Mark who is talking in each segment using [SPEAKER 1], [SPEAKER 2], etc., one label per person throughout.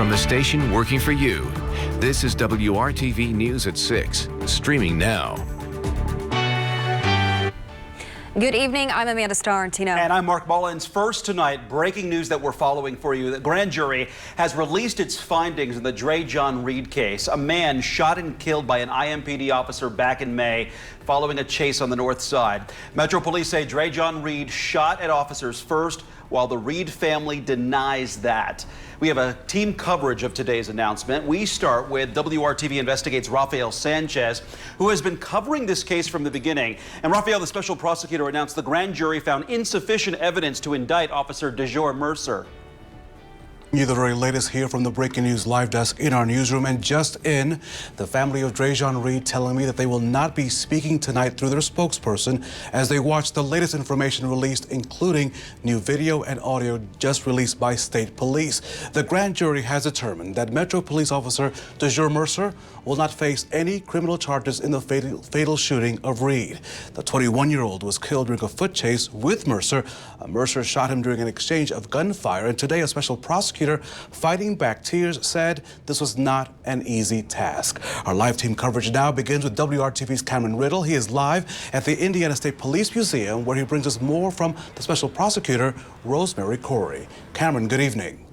[SPEAKER 1] from the station working for you. This is WRTV News at 6, streaming now.
[SPEAKER 2] Good evening, I'm Amanda Starrentino.
[SPEAKER 3] And I'm Mark Mullins. First tonight, breaking news that we're following for you. The grand jury has released its findings in the Dre John Reed case. A man shot and killed by an IMPD officer back in May following a chase on the north side. Metro Police say Dre John Reed shot at officers first, while the Reed family denies that. We have a team coverage of today's announcement. We start with WRTV Investigates Rafael Sanchez, who has been covering this case from the beginning. And Rafael, the special prosecutor, announced the grand jury found insufficient evidence to indict Officer DeJour Mercer.
[SPEAKER 4] The very latest here from the Breaking News Live Desk in our newsroom. And just in, the family of Dre John Reed telling me that they will not be speaking tonight through their spokesperson as they watch the latest information released, including new video and audio just released by state police. The grand jury has determined that Metro Police Officer DeJour Mercer will not face any criminal charges in the fatal shooting of Reed. The 21-year-old was killed during a foot chase with Mercer. Mercer shot him during an exchange of gunfire, and today a special prosecutor fighting back tears said this was not an easy task. Our live team coverage now begins with WRTV's Cameron Riddle. He is live at the Indiana State Police Museum, where he brings us more from the special prosecutor, Rosemary Corey. Cameron, good evening.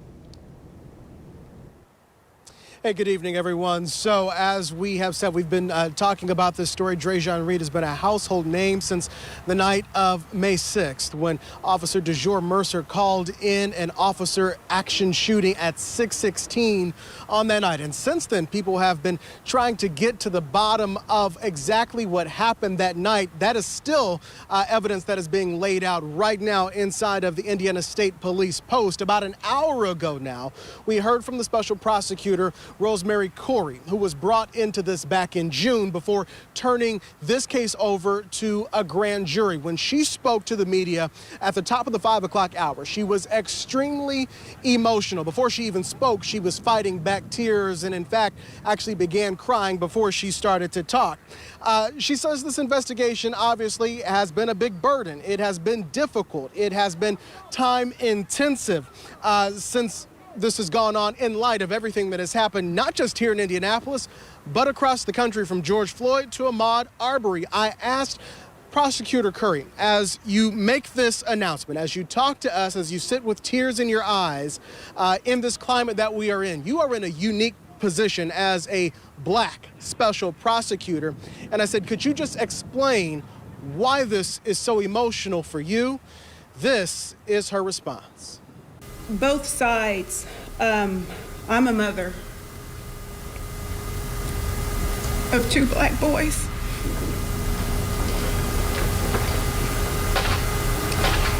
[SPEAKER 5] Hey, good evening, everyone. So as we have said, we've been talking about this story. Dre John Reed has been a household name since the night of May 6th, when Officer DeJour Mercer called in an officer action shooting at 6:16 on that night. And since then, people have been trying to get to the bottom of exactly what happened that night. That is still evidence that is being laid out right now inside of the Indiana State Police Post. About an hour ago now, we heard from the special prosecutor, Rosemary Corey, who was brought into this back in June before turning this case over to a grand jury. When she spoke to the media at the top of the 5 o'clock hour, she was extremely emotional. Before she even spoke, she was fighting back tears and, in fact, actually began crying before she started to talk. She says this investigation obviously has been a big burden. It has been difficult. It has been time intensive since this has gone on, in light of everything that has happened, not just here in Indianapolis, but across the country, from George Floyd to Ahmaud Arbery. I asked Prosecutor Curry, as you make this announcement, as you talk to us, as you sit with tears in your eyes, in this climate that we are in, you are in a unique position as a black special prosecutor. And I said, could you just explain why this is so emotional for you? This is her response.
[SPEAKER 6] Both sides. I'm a mother of 2 black boys.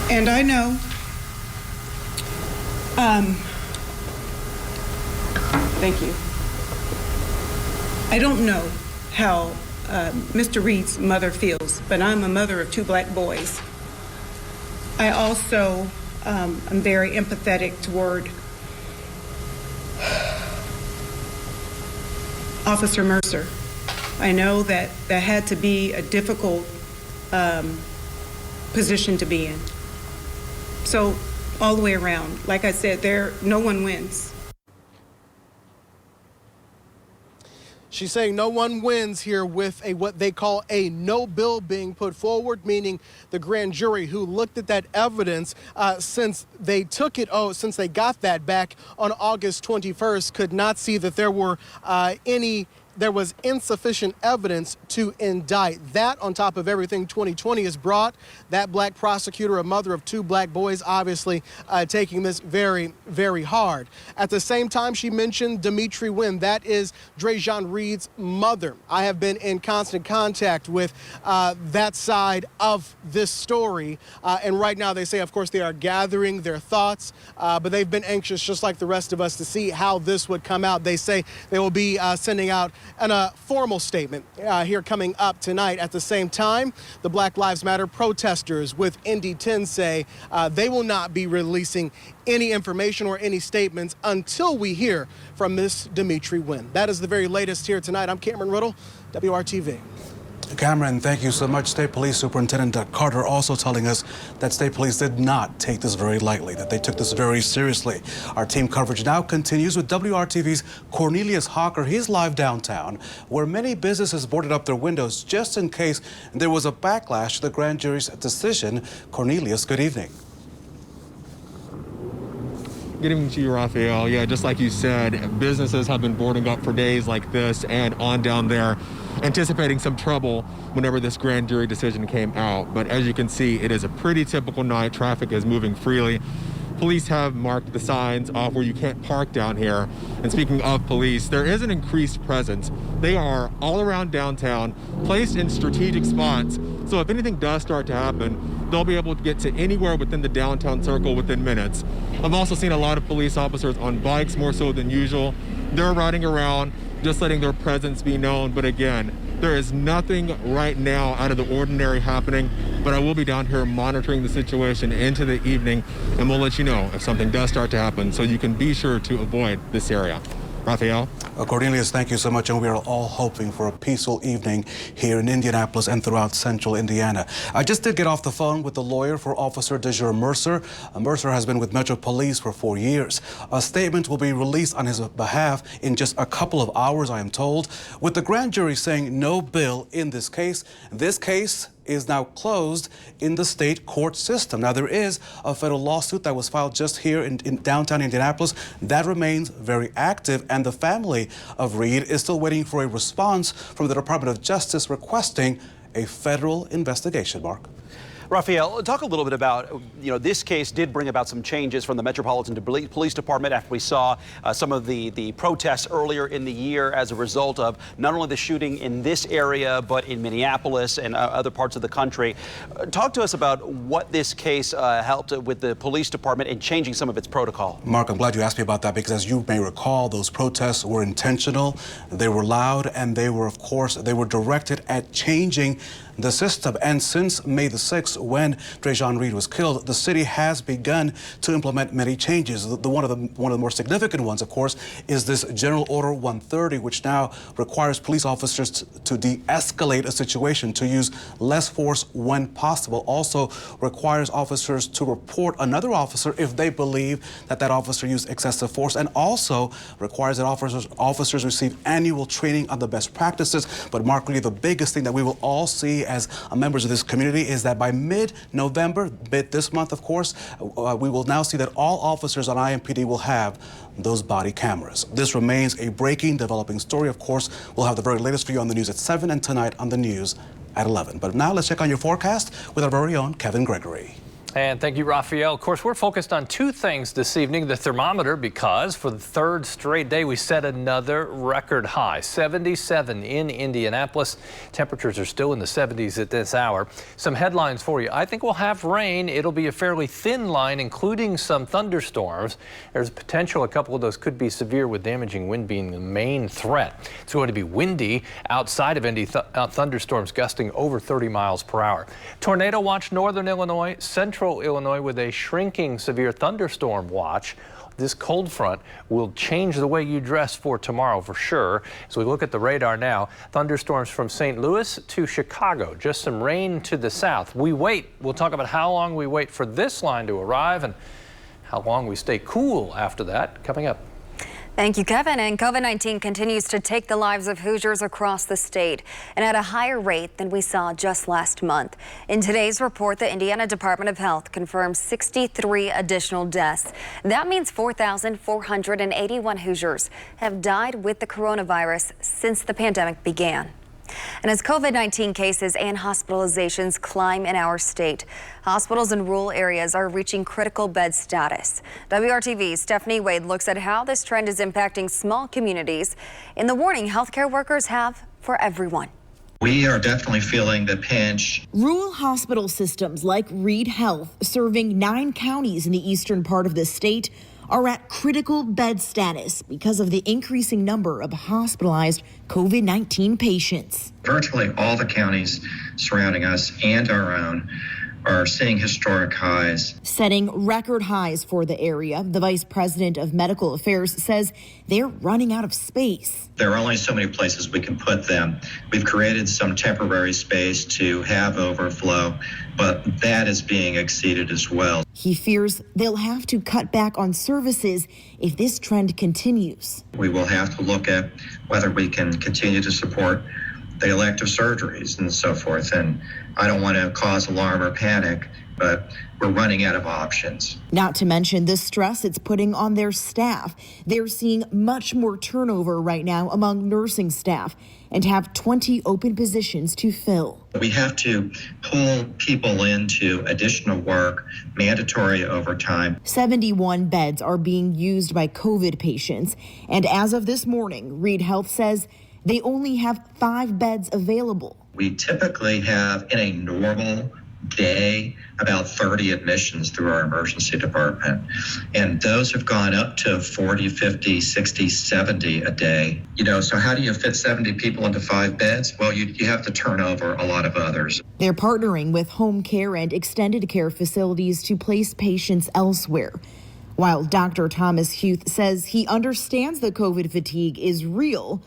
[SPEAKER 6] And I know thank you. I don't know how Mr. Reed's mother feels, but I'm a mother of 2 black boys. I also I'm very empathetic toward Officer Mercer. I know that that had to be a difficult position to be in. So all the way around, like I said, no one wins.
[SPEAKER 5] She's saying no one wins here with what they call a no bill being put forward, meaning the grand jury who looked at that evidence since they got that back on August 21st could not see that there was insufficient evidence to indict. That, on top of everything 2020 has brought, that black prosecutor, a mother of 2 black boys, obviously taking this very, very hard. At the same time, she mentioned Dimitri Wynn. That is Dre John Reed's mother. I have been in constant contact with that side of this story. And right now they say, of course, they are gathering their thoughts, but they've been anxious, just like the rest of us, to see how this would come out. They say they will be sending out a formal statement here coming up tonight. At the same time, the Black Lives Matter protesters with Indy 10 say they will not be releasing any information or any statements until we hear from Miss Dimitri Wynn. That is the very latest here tonight. I'm Cameron Riddle, WRTV.
[SPEAKER 4] Cameron, thank you so much. State Police Superintendent Carter also telling us that State Police did not take this very lightly, that they took this very seriously. Our team coverage now continues with WRTV's Cornelius Hawker. He's live downtown, where many businesses boarded up their windows just in case there was a backlash to the grand jury's decision. Cornelius, good evening.
[SPEAKER 7] Good evening to you, Raphael. Yeah, just like you said, businesses have been boarding up for days like this and on down there, anticipating some trouble whenever this grand jury decision came out. But as you can see, it is a pretty typical night. Traffic is moving freely. Police have marked the signs off where you can't park down here. And speaking of police, there is an increased presence. They are all around downtown, placed in strategic spots. So if anything does start to happen, they'll be able to get to anywhere within the downtown circle within minutes. I've also seen a lot of police officers on bikes, more so than usual. They're riding around, just letting their presence be known. But again, there is nothing right now out of the ordinary happening, but I will be down here monitoring the situation into the evening, and we'll let you know if something does start to happen, so you can be sure to avoid this area. Raphael?
[SPEAKER 4] Cornelius, thank you so much, and we are all hoping for a peaceful evening here in Indianapolis and throughout central Indiana. I just did get off the phone with the lawyer for Officer DeJour Mercer. Mercer has been with Metro Police for 4 years. A statement will be released on his behalf in just a couple of hours, I am told, with the grand jury saying no bill in this case. This case is now closed in the state court system. Now, there is a federal lawsuit that was filed just here in downtown Indianapolis that remains very active, and the family of Reed is still waiting for a response from the Department of Justice requesting a federal investigation. Mark?
[SPEAKER 3] Raphael, talk a little bit about, this case did bring about some changes from the Metropolitan Police Department after we saw some of the protests earlier in the year as a result of not only the shooting in this area, but in Minneapolis and other parts of the country. Talk to us about what this case helped with the police department in changing some of its protocol.
[SPEAKER 4] Mark, I'm glad you asked me about that, because as you may recall, those protests were intentional, they were loud, and they were, of course, they were directed at changing the system. And since May the 6th, when Drejon Reed was killed, the city has begun to implement many changes. One of the more significant ones, of course, is this General Order 130, which now requires police officers to de-escalate a situation, to use less force when possible. Also requires officers to report another officer if they believe that that officer used excessive force, and also requires that officers receive annual training on the best practices. But Mark, really the biggest thing that we will all see as members of this community is that by mid-November, this month, of course, we will now see that all officers on IMPD will have those body cameras. This remains a breaking, developing story. Of course, we'll have the very latest for you on the news at 7 and tonight on the news at 11. But now let's check on your forecast with our very own Kevin Gregory.
[SPEAKER 8] And thank you, Raphael. Of course, we're focused on two things this evening. The thermometer, because for the third straight day, we set another record high, 77 in Indianapolis. Temperatures are still in the 70s at this hour. Some headlines for you. I think we'll have rain. It'll be a fairly thin line, including some thunderstorms. There's potential a couple of those could be severe, with damaging wind being the main threat. It's going to be windy outside of Indy, thunderstorms gusting over 30 miles per hour. Tornado watch, northern Illinois, central Illinois with a shrinking severe thunderstorm watch. This cold front will change the way you dress for tomorrow for sure. As we look at the radar now, thunderstorms from St. Louis to Chicago, just some rain to the south. We wait. We'll talk about how long we wait for this line to arrive and how long we stay cool after that coming up.
[SPEAKER 2] Thank you, Kevin. And COVID-19 continues to take the lives of Hoosiers across the state, and at a higher rate than we saw just last month. In today's report, the Indiana Department of Health confirms 63 additional deaths. That means 4,481 Hoosiers have died with the coronavirus since the pandemic began. And as COVID-19 cases and hospitalizations climb in our state, hospitals in rural areas are reaching critical bed status. WRTV's Stephanie Wade looks at how this trend is impacting small communities in the warning healthcare workers have for everyone.
[SPEAKER 9] We are definitely feeling the pinch.
[SPEAKER 10] Rural hospital systems like Reed Health, serving 9 counties in the eastern part of the state, are at critical bed status because of the increasing number of hospitalized COVID-19 patients.
[SPEAKER 9] Virtually all the counties surrounding us and our own are seeing historic highs.
[SPEAKER 10] Setting record highs for the area, the vice president of medical affairs says they're running out of space.
[SPEAKER 9] There are only so many places we can put them. We've created some temporary space to have overflow, but that is being exceeded as well.
[SPEAKER 10] He fears they'll have to cut back on services if this trend continues.
[SPEAKER 9] We will have to look at whether we can continue to support the elective surgeries and so forth. And I don't want to cause alarm or panic, but we're running out of options.
[SPEAKER 10] Not to mention the stress it's putting on their staff. They're seeing much more turnover right now among nursing staff and have 20 open positions to fill.
[SPEAKER 9] We have to pull people into additional work, mandatory overtime.
[SPEAKER 10] 71 beds are being used by COVID patients. And as of this morning, Reed Health says they only have 5 beds available.
[SPEAKER 9] We typically have, in a normal day, about 30 admissions through our emergency department. And those have gone up to 40, 50, 60, 70 a day. So how do you fit 70 people into 5 beds? Well, you have to turn over a lot of others.
[SPEAKER 10] They're partnering with home care and extended care facilities to place patients elsewhere. While Dr. Thomas Huth says he understands that COVID fatigue is real,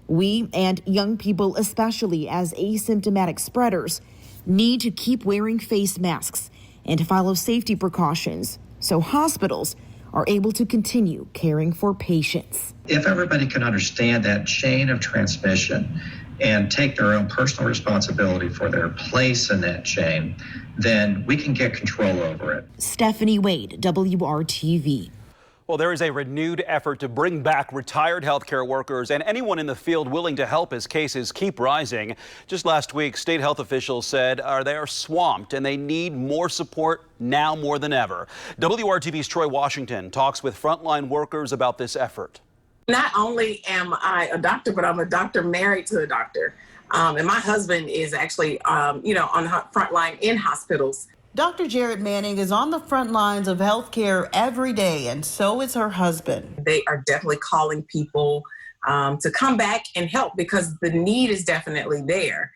[SPEAKER 10] we, and young people especially as asymptomatic spreaders, need to keep wearing face masks and to follow safety precautions so hospitals are able to continue caring for patients.
[SPEAKER 9] If everybody can understand that chain of transmission and take their own personal responsibility for their place in that chain, then we can get control over it.
[SPEAKER 10] Stephanie Wade, WRTV.
[SPEAKER 3] Well, there is a renewed effort to bring back retired healthcare workers and anyone in the field willing to help as cases keep rising. Just last week, state health officials said they are swamped and they need more support now more than ever. WRTV's Troy Washington talks with Frontline workers about this effort.
[SPEAKER 11] Not only am I a doctor, but I'm a doctor married to a doctor. And my husband is actually, on the Frontline in hospitals.
[SPEAKER 12] Dr. Jared Manning is on the front lines of healthcare every day, and so is her husband.
[SPEAKER 11] They are definitely calling people to come back and help because the need is definitely there.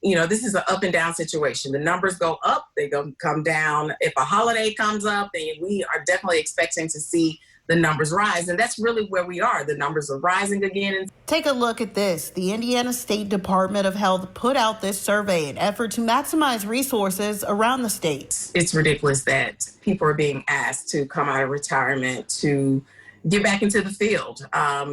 [SPEAKER 11] This is an up and down situation. The numbers go up, they come down. If a holiday comes up, then we are definitely expecting to see the numbers rise. And that's really where we are. The numbers are rising again.
[SPEAKER 12] Take a look at this. The Indiana State Department of Health put out this survey in an effort to maximize resources around the state.
[SPEAKER 11] It's ridiculous that people are being asked to come out of retirement to get back into the field.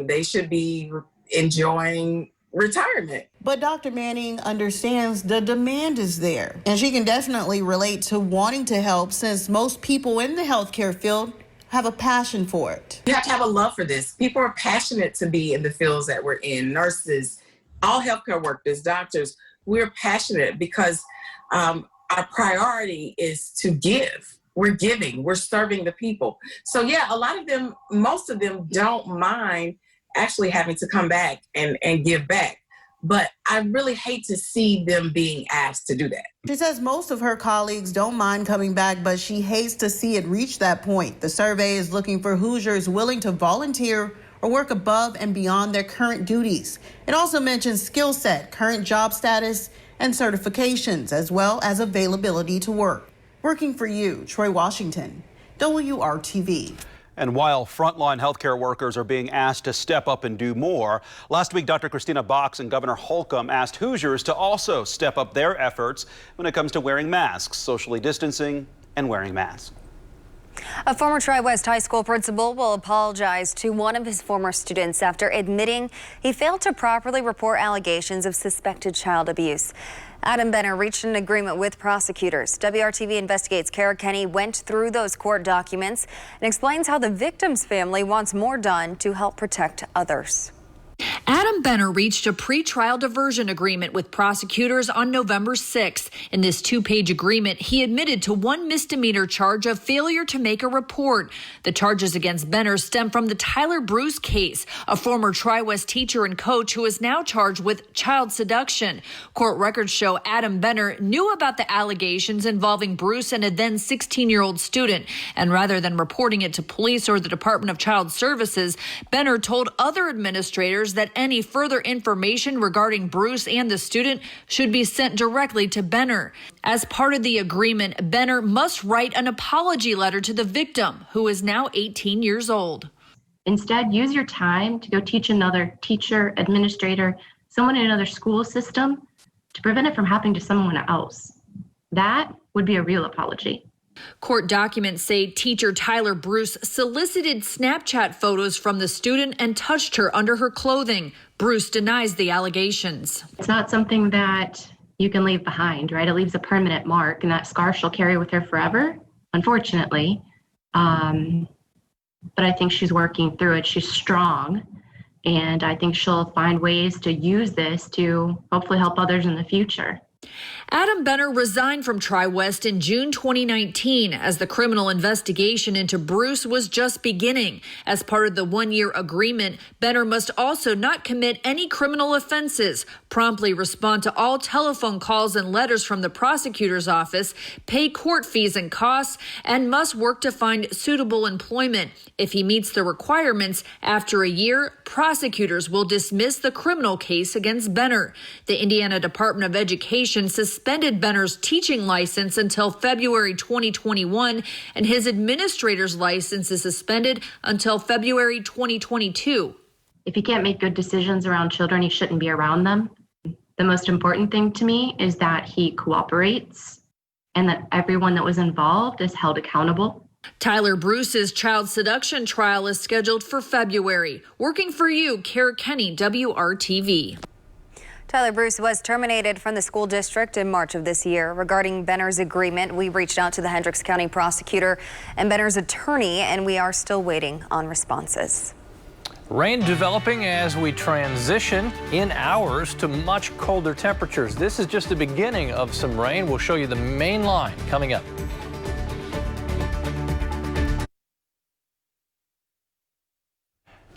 [SPEAKER 11] They should be enjoying retirement.
[SPEAKER 12] But Dr. Manning understands the demand is there. And she can definitely relate to wanting to help since most people in the healthcare field have a passion for it.
[SPEAKER 11] You have to have a love for this. People are passionate to be in the fields that we're in. Nurses, all healthcare workers, doctors, we're passionate because our priority is to give. We're giving, we're serving the people. So yeah, a lot of them, most of them don't mind actually having to come back and give back. But I really hate to see them being asked to do that.
[SPEAKER 12] She says most of her colleagues don't mind coming back, but she hates to see it reach that point. The survey is looking for Hoosiers willing to volunteer or work above and beyond their current duties. It also mentions skill set, current job status, and certifications, as well as availability to work. Working for you, Troy Washington, WRTV.
[SPEAKER 3] And while frontline healthcare workers are being asked to step up and do more, last week Dr. Christina Box and Governor Holcomb asked Hoosiers to also step up their efforts when it comes to wearing masks, socially distancing, and wearing masks.
[SPEAKER 2] A former Tri-West High School principal will apologize to one of his former students after admitting he failed to properly report allegations of suspected child abuse. Adam Benner reached an agreement with prosecutors. WRTV Investigates Kara Kenny went through those court documents and explains how the victim's family wants more done to help protect others.
[SPEAKER 13] Adam Benner reached a pretrial diversion agreement with prosecutors on November 6th. In this 2-page agreement, he admitted to one misdemeanor charge of failure to make a report. The charges against Benner stem from the Tyler Bruce case, a former Tri-West teacher and coach who is now charged with child seduction. Court records show Adam Benner knew about the allegations involving Bruce and a then 16-year-old student. And rather than reporting it to police or the Department of Child Services, Benner told other administrators that any further information regarding Bruce and the student should be sent directly to Benner. As part of the agreement, Benner must write an apology letter to the victim, who is now 18 years old.
[SPEAKER 14] Instead, use your time to go teach another teacher, administrator, someone in another school system to prevent it from happening to someone else. That would be a real apology.
[SPEAKER 13] Court documents say teacher Tyler Bruce solicited Snapchat photos from the student and touched her under her clothing. Bruce denies the allegations.
[SPEAKER 14] It's not something that you can leave behind, right? It leaves a permanent mark, and that scar she'll carry with her forever, unfortunately. But I think she's working through it. She's strong, and I think she'll find ways to use this to hopefully help others in the future.
[SPEAKER 13] Adam Benner resigned from Tri-West in June 2019 as the criminal investigation into Bruce was just beginning. As part of the one-year agreement, Benner must also not commit any criminal offenses, promptly respond to all telephone calls and letters from the prosecutor's office, pay court fees and costs, and must work to find suitable employment. If he meets the requirements, after a year, prosecutors will dismiss the criminal case against Benner. The Indiana Department of Education suspended Benner's teaching license until February 2021, and his administrator's license is suspended until February 2022.
[SPEAKER 14] If he can't make good decisions around children, he shouldn't be around them. The most important thing to me is that he cooperates and that everyone that was involved is held accountable.
[SPEAKER 13] Tyler Bruce's child seduction trial is scheduled for February. Working for you, Kara Kenny, WRTV.
[SPEAKER 2] Tyler Bruce was terminated from the school district in March of this year. Regarding Benner's agreement, we reached out to the Hendricks County prosecutor and Benner's attorney, and we are still waiting on responses.
[SPEAKER 8] Rain developing as we transition in hours to much colder temperatures. This is just the beginning of some rain. We'll show you the main line coming up.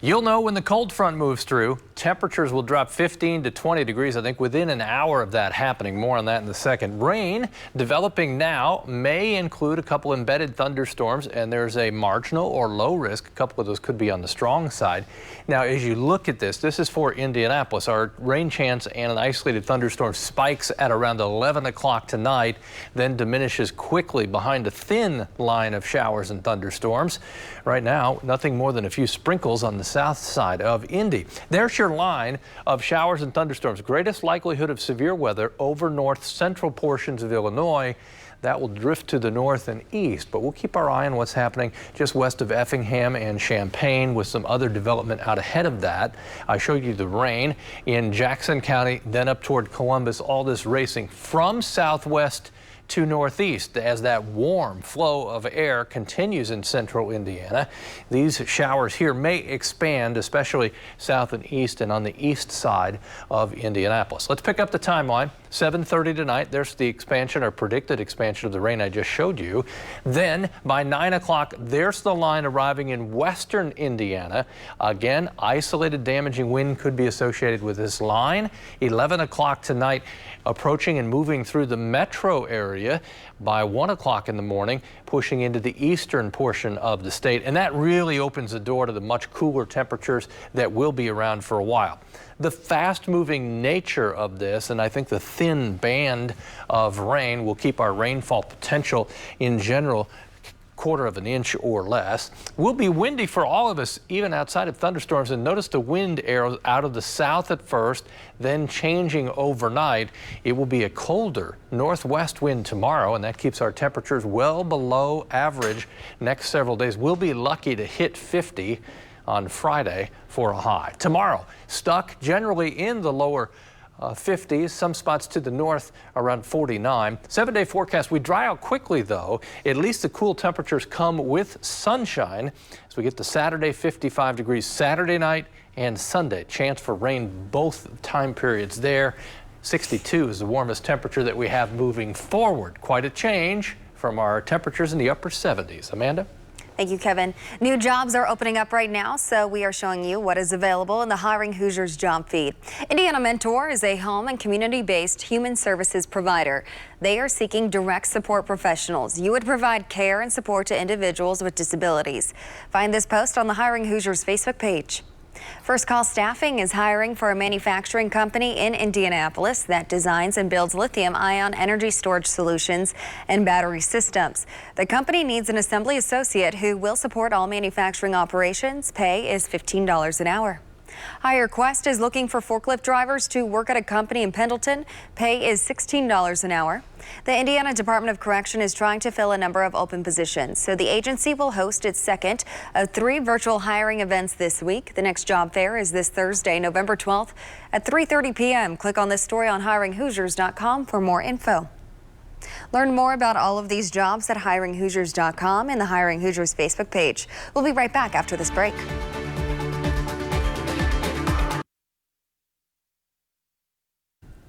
[SPEAKER 8] You'll know when the cold front moves through. Temperatures will drop 15 to 20 degrees, I think, within an hour of that happening. More on that in a second. Rain developing now may include a couple embedded thunderstorms, and there's a marginal or low risk. A couple of those could be on the strong side. Now, as you look at this is for Indianapolis. Our rain chance and an isolated thunderstorm spikes at around 11 o'clock tonight, then diminishes quickly behind a thin line of showers and thunderstorms. Right now, nothing more than a few sprinkles on the south side of Indy. There's your line of showers and thunderstorms. Greatest likelihood of severe weather over north central portions of Illinois. That will drift to the north and east, but we'll keep our eye on what's happening just west of Effingham and Champaign with some other development out ahead of that. I showed you the rain in Jackson County, then up toward Columbus, all this racing from southwest to northeast as that warm flow of air continues in central Indiana. These showers here may expand, especially south and east and on the east side of Indianapolis. Let's pick up the timeline. 7:30 tonight, there's the expansion or predicted expansion of the rain I just showed you. Then by 9 o'clock, there's the line arriving in western Indiana. Again, isolated damaging wind could be associated with this line. 11 o'clock tonight, approaching and moving through the metro area. By 1 o'clock in the morning, pushing into the eastern portion of the state. And that really opens the door to the much cooler temperatures that will be around for a while. The fast-moving nature of this, and I think the thin band of rain, will keep our rainfall potential in general quarter of an inch or less. Will be windy for all of us, even outside of thunderstorms. And notice the wind arrows out of the south at first, then changing overnight. It will be a colder northwest wind tomorrow, and that keeps our temperatures well below average next several days. We'll be lucky to hit 50 on Friday for a high. Tomorrow, stuck generally in the lower 50s, some spots to the north around 49. 7-day forecast. We dry out quickly, though. At least the cool temperatures come with sunshine as we get to Saturday, 55 degrees Saturday night and Sunday. Chance for rain both time periods there. 62 is the warmest temperature that we have moving forward. Quite a change from our temperatures in the upper 70s. Amanda?
[SPEAKER 2] Thank you, Kevin. New jobs are opening up right now, so we are showing you what is available in the Hiring Hoosiers job feed. Indiana Mentor is a home and community-based human services provider. They are seeking direct support professionals. You would provide care and support to individuals with disabilities. Find this post on the Hiring Hoosiers Facebook page. First Call Staffing is hiring for a manufacturing company in Indianapolis that designs and builds lithium-ion energy storage solutions and battery systems. The company needs an assembly associate who will support all manufacturing operations. Pay is $15 an hour. HireQuest is looking for forklift drivers to work at a company in Pendleton. Pay is $16 an hour. The Indiana Department of Correction is trying to fill a number of open positions, so the agency will host its second of 3 virtual hiring events this week. The next job fair is this Thursday, November 12th at 3:30 p.m. Click on this story on hiringhoosiers.com for more info. Learn more about all of these jobs at hiringhoosiers.com and the Hiring Hoosiers Facebook page. We'll be right back after this break.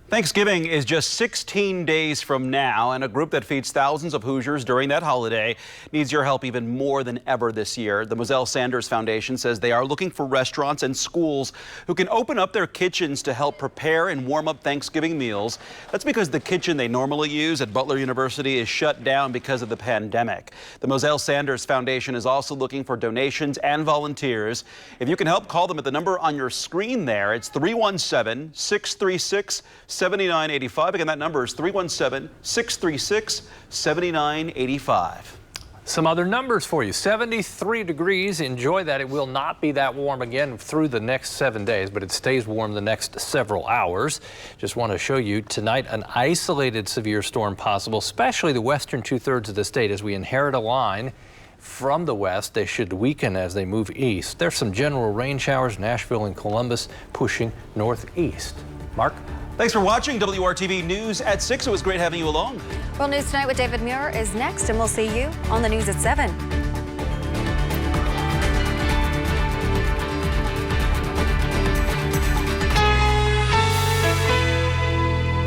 [SPEAKER 3] Thanksgiving is just 16 days from now, and a group that feeds thousands of Hoosiers during that holiday needs your help even more than ever this year. The Moselle Sanders Foundation says they are looking for restaurants and schools who can open up their kitchens to help prepare and warm up Thanksgiving meals. That's because the kitchen they normally use at Butler University is shut down because of the pandemic. The Moselle Sanders Foundation is also looking for donations and volunteers. If you can help, call them at the number on your screen there. It's 317-636-7985. Again, that number is 317-636-7985.
[SPEAKER 8] Some other numbers for you. 73 degrees. Enjoy that. It will not be that warm again through the next 7 days, but it stays warm the next several hours. Just want to show you tonight an isolated severe storm possible, especially the western 2/3 of the state. As we inherit a line from the west, they should weaken as they move east. There's some general rain showers, Nashville and Columbus pushing northeast. Mark?
[SPEAKER 3] Thanks for watching WRTV News at 6. It was great having you along.
[SPEAKER 2] Well, News Tonight with David Muir is next, and we'll see you on the news at 7.